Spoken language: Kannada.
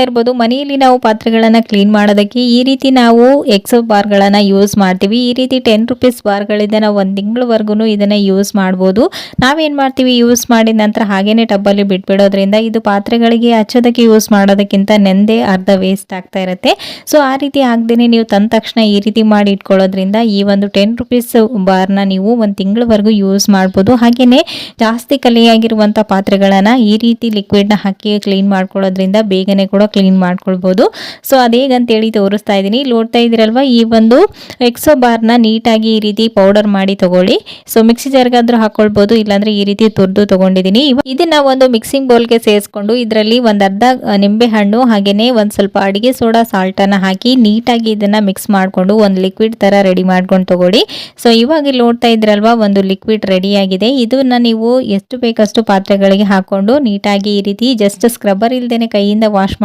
ಇರ್ಬೋದು, ಮನೆಯಲ್ಲಿ ನಾವು ಪಾತ್ರೆಗಳನ್ನ ಕ್ಲೀನ್ ಮಾಡೋದಕ್ಕೆ ಈ ರೀತಿ ನಾವು ಎಕ್ಸೋ ಬಾರ್ಗಳನ್ನ ಯೂಸ್ ಮಾಡ್ತೀವಿ. ಈ ರೀತಿ 10 ರುಪೀಸ್ ಬಾರ್ಗಳಿಂದ ನಾವು 1 ತಿಂಗಳವರೆಗೂ ಇದನ್ನ ಯೂಸ್ ಮಾಡ್ಬೋದು. ನಾವೇನ್ ಮಾಡ್ತೀವಿ, ಯೂಸ್ ಮಾಡಿದ ನಂತರ ಹಾಗೇನೆ ಟಬ್ಬಲ್ಲಿ ಬಿಟ್ಬಿಡೋದ್ರಿಂದ ಇದು ಪಾತ್ರೆಗಳಿಗೆ ಹಚ್ಚೋದಕ್ಕೆ ಯೂಸ್ ಮಾಡೋದಕ್ಕಿಂತ ನೆಂದೇ ಅರ್ಧ ವೇಸ್ಟ್ ಆಗ್ತಾ ಇರುತ್ತೆ. ಸೊ ಆ ರೀತಿ ಆಗದೇನೆ ನೀವು ತಂದ ತಕ್ಷಣ ಈ ರೀತಿ ಮಾಡಿ ಇಟ್ಕೊಳ್ಳೋದ್ರಿಂದ ಈ ಒಂದು 10 ರುಪೀಸ್ ಬಾರ್ನ ನೀವು 1 ತಿಂಗಳವರೆಗೂ ಯೂಸ್ ಮಾಡ್ಬೋದು. ಹಾಗೇನೆ ಜಾಸ್ತಿ ಕಲೆಯಾಗಿರುವಂಥ ಪಾತ್ರೆಗಳನ್ನ ಈ ರೀತಿ ಲಿಕ್ವಿಡ್ನ ಹಾಕಿ ಕ್ಲೀನ್ ಮಾಡ್ಕೊಳ್ಳೋದ್ರಿಂದ ಬೇಗನೆ ಕೂಡ ಕ್ಲೀನ್ ಮಾಡ್ಕೊಳ್ಬೋದು. ಸೊ ಅದೇಗಂತೇಳಿ ತೋರಿಸ್ತಾ ಇದ್ದೀನಿ. ನೋಡ್ತಾ ಇದ್ದೀರಲ್ವಾ, ಈ ಒಂದು ಎಕ್ಸೋ ಬಾರ್ನ ನೀಟಾಗಿ ಈ ರೀತಿ ಪೌಡರ್ ಮಾಡಿ ತಗೊಳ್ಳಿ. ಸೊ ಮಿಕ್ಸಿ ಜಾರ್ಗಾದ್ರೂ ಹಾಕೊಳ್ಬೋದು, ಇಲ್ಲಾಂದ್ರೆ ಈ ರೀತಿ ತುರ್ದು ತಗೊಂಡಿದ್ದೀನಿ. ಇದನ್ನ ಒಂದು ಮಿಕ್ಸಿಂಗ್ ಬೌಲ್ಗೆ ಸೇರಿಸ್ಕೊಂಡು ಇದರಲ್ಲಿ ಒಂದು ಅರ್ಧ ನಿಂಬೆ ಹಣ್ಣು ಹಾಗೇನೆ ಒಂದು ಸ್ವಲ್ಪ ಅಡಿಗೆ ಸೋಡಾ ಸಾಲ್ಟ್ ಅನ್ನ ಹಾಕಿ ನೀಟಾಗಿ ಇದನ್ನ ಮಿಕ್ಸ್ ಮಾಡಿಕೊಂಡು ಒಂದು ಲಿಕ್ವಿಡ್ ತರ ರೆಡಿ ಮಾಡ್ಕೊಂಡು ತಗೊಳ್ಳಿ. ಸೊ ಇವಾಗ ಇಲ್ಲಿ ನೋಡ್ತಾ ಇದ್ರಲ್ವಾ, ಒಂದು ಲಿಕ್ವಿಡ್ ರೆಡಿ ಆಗಿದೆ. ಇದನ್ನ ನೀವು ಎಷ್ಟು ಬೇಕಷ್ಟು ಪಾತ್ರೆಗಳಿಗೆ ಹಾಕೊಂಡು ನೀಟಾಗಿ ಈ ರೀತಿ ಜಸ್ಟ್ ಸ್ಕ್ರಬ್ಬರ್ ಇಲ್ದೇನೆ ಕೈಯಿಂದ ವಾಶ್